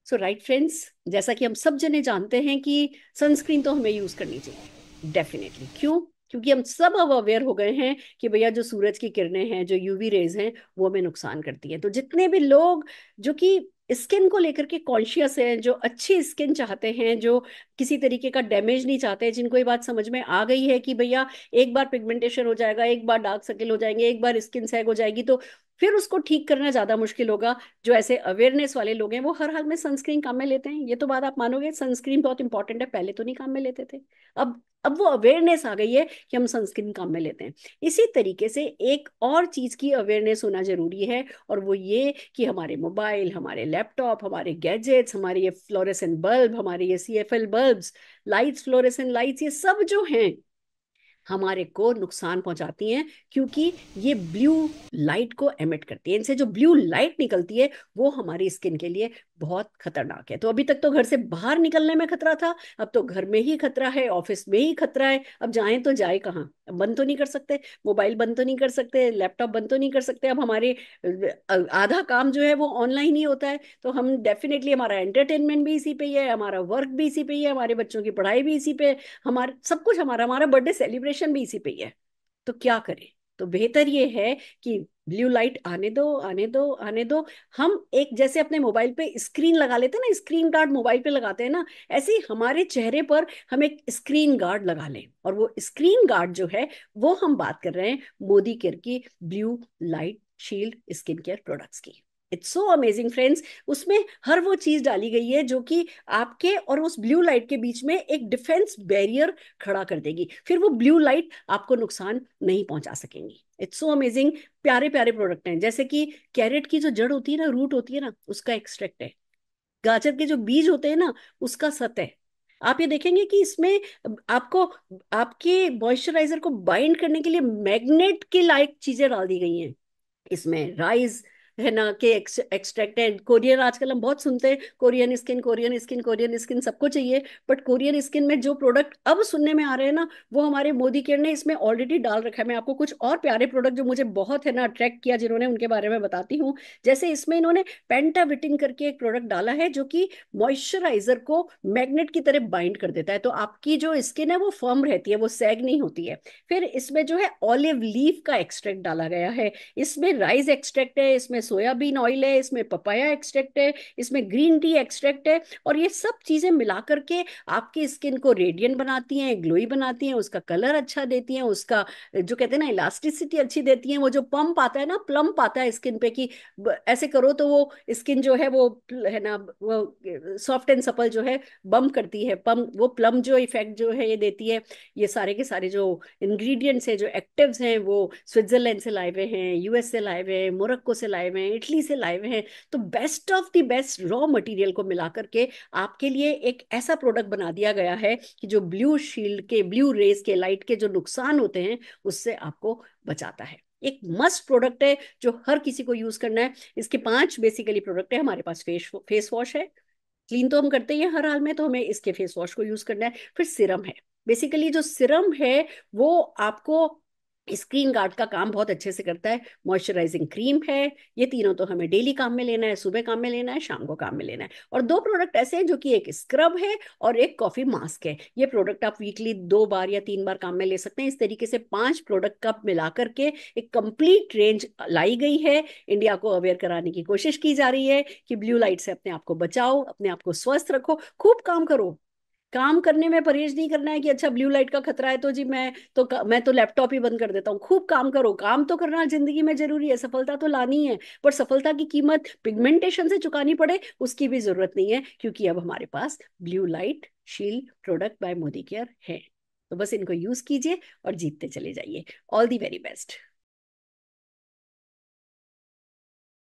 सो right friends, जैसा कि हम सब जने जानते हैं कि सनस्क्रीन तो हमें यूज करनी चाहिए डेफिनेटली। क्यों? क्योंकि हम सब अब अवेयर हो गए हैं कि भैया जो सूरज की किरणें हैं, जो यूवी रेज हैं, वो हमें नुकसान करती हैं। तो जितने भी लोग जो कि स्किन को लेकर के कॉन्शियस हैं, जो अच्छी स्किन चाहते हैं, जो किसी तरीके का डैमेज नहीं चाहते, जिनको ये बात समझ में आ गई है कि भैया एक बार पिगमेंटेशन हो जाएगा, एक बार डार्क सर्कल हो जाएंगे, एक बार स्किन सैग हो जाएगी, तो फिर उसको ठीक करना ज्यादा मुश्किल होगा। जो ऐसे अवेयरनेस वाले लोग हैं वो हर हाल में सनस्क्रीन काम में लेते हैं। ये तो बात आप मानोगे, सनस्क्रीन बहुत इंपॉर्टेंट है, पहले तो नहीं काम में लेते थे। अब वो अवेयरनेस आ गई है कि हम सनस्क्रीन काम में लेते हैं। इसी तरीके से एक और चीज की अवेयरनेस होना जरूरी है, और वो ये कि हमारे मोबाइल, हमारे लैपटॉप, हमारे गैजेट्स, हमारे ये फ्लोरेसेंट बल्ब, हमारे ये CFL bulbs, lights, fluorescent lights, ये सब जो हैं हमारे को नुकसान पहुंचाती हैं, क्योंकि ये ब्लू लाइट को एमिट करती है। इनसे जो ब्लू लाइट निकलती है वो हमारी स्किन के लिए बहुत खतरनाक है। तो अभी तक तो घर से बाहर निकलने में खतरा था, अब तो घर में ही खतरा है, ऑफिस में ही खतरा है। अब जाएं तो जाए कहाँ? बंद तो नहीं कर सकते, मोबाइल बंद तो नहीं कर सकते, लैपटॉप बंद तो नहीं कर सकते। अब हमारे आधा काम जो है वो ऑनलाइन ही होता है, तो हम डेफिनेटली, हमारा एंटरटेनमेंट भी इसी पे ही है, हमारा वर्क भी इसी पे ही है, हमारे बच्चों की पढ़ाई भी इसी पे, हमारा सब कुछ, हमारा हमारा बर्थडे सेलिब्रेशन भी इसी पे ही है। तो क्या करें? तो बेहतर ये है कि ब्लू लाइट आने दो, आने दो, आने दो। हम एक जैसे अपने मोबाइल पे स्क्रीन लगा लेते हैं ना, स्क्रीन गार्ड मोबाइल पे लगाते हैं ना, ऐसे ही हमारे चेहरे पर हम एक स्क्रीन गार्ड लगा लें। और वो स्क्रीन गार्ड जो है, वो हम बात कर रहे हैं मोदी केयर की blue light shield skin care products की। It's so amazing friends. उसमें हर वो चीज डाली गई है जो कि आपके और उस ब्लू लाइट के बीच में एक डिफेंस बैरियर खड़ा कर देगी। फिर वो ब्लू लाइट आपको नुकसान नहीं पहुंचा सकेंगी। It's so amazing. प्यारे प्यारे प्रोडक्ट हैं, जैसे कि कैरेट की जो जड़ होती है ना, रूट होती है ना, उसका एक्सट्रैक्ट है। गाजर के जो बीज होते हैं ना, उसका सत है। आप ये देखेंगे कि इसमें आपको आपके मॉइस्चराइजर को बाइंड करने के लिए मैग्नेट के लायक चीजें डाल दी गई हैं। इसमें राइस है ना के एक्सट्रैक्टेड, कोरियन, आजकल हम बहुत सुनते हैं Korean skin, Korean skin, Korean skin, सबको चाहिए। बट कोरियन स्किन में जो प्रोडक्ट अब सुनने में आ रहे हैं ना, वो हमारे मोदी केयर ने इसमें ऑलरेडी डाल रखा है। मैं आपको कुछ और प्यारे प्रोडक्ट जो मुझे बहुत है ना अट्रैक्ट किया जिन्होंने, उनके बारे में बताती हूँ। जैसे इसमें इन्होंने पेंटाविटिन करके एक प्रोडक्ट डाला है जो कि मॉइस्चराइजर को मैग्नेट की तरह बाइंड कर देता है, तो आपकी जो स्किन है वो फर्म रहती है, वो सैग नहीं होती है। फिर इसमें जो है ऑलिव लीफ का एक्सट्रैक्ट डाला गया है, इसमें राइस एक्सट्रैक्ट है, इसमें सोयाबीन ऑयल है, इसमें पपाया एक्सट्रैक्ट है, इसमें ग्रीन टी एक्सट्रैक्ट है। और ये सब चीजें मिला करके आपकी स्किन को रेडियंट बनाती हैं, ग्लोई बनाती हैं, उसका कलर अच्छा देती हैं, उसका जो कहते हैं ना इलास्टिसिटी अच्छी देती हैं। वो जो पंप आता है ना, प्लम्प आता है स्किन पे कि ऐसे करो तो वो स्किन जो है वो है ना, वो सॉफ्ट एंड सपल जो है बम करती है, पम्प, वो प्लम जो इफेक्ट जो है ये देती है। ये सारे के सारे जो इंग्रेडिएंट्स हैं, जो एक्टिव्स हैं, वो स्विट्जरलैंड से लाए हुए हैं, यूएस से लाए हुए हैं, मोरक्को से लाए हुए हैं, इटली से लाए हुए हैं। तो best of the best raw material को मिला करके आपके लिए एक ऐसा प्रोडक्ट बना दिया गया है कि जो ब्लू शील्ड के, ब्लू रेज के, लाइट के जो नुकसान होते हैं उससे आपको बचाता है। एक मस्ट प्रोडक्ट है जो हर किसी को यूज करना है। इसके 5 बेसिकली प्रोडक्ट है हमारे पास। फेस वॉश है, क्लीन तो हम करते ही हैं हर हाल में, तो हमें इसके फेस वॉश को यूज करना है। फिर सिरम है, बेसिकली जो सिरम है वो आपको स्क्रीन गार्ड का काम बहुत अच्छे से करता है। मॉइस्चराइजिंग क्रीम है। ये तीनों तो हमें डेली काम में लेना है, सुबह काम में लेना है, शाम को काम में लेना है। और 2 प्रोडक्ट ऐसे हैं जो कि एक स्क्रब है और एक कॉफी मास्क है। ये प्रोडक्ट आप वीकली 2 बार या 3 बार काम में ले सकते हैं। इस तरीके से 5 प्रोडक्ट का मिला करके एक कंप्लीट रेंज लाई गई है। इंडिया को अवेयर कराने की कोशिश की जा रही है कि ब्लू लाइट से अपने आप को बचाओ, अपने आप को स्वस्थ रखो, खूब काम करो। काम करने में परहेज नहीं करना है कि अच्छा ब्लू लाइट का खतरा है तो जी मैं तो लैपटॉप ही बंद कर देता हूँ। खूब काम करो, काम तो करना जिंदगी में जरूरी है, सफलता तो लानी है। पर सफलता की कीमत पिगमेंटेशन से चुकानी पड़े उसकी भी जरूरत नहीं है, क्योंकि अब हमारे पास blue light shield product by Modicare है। तो बस इनको यूज कीजिए और जीतते चले जाइए। All the very best.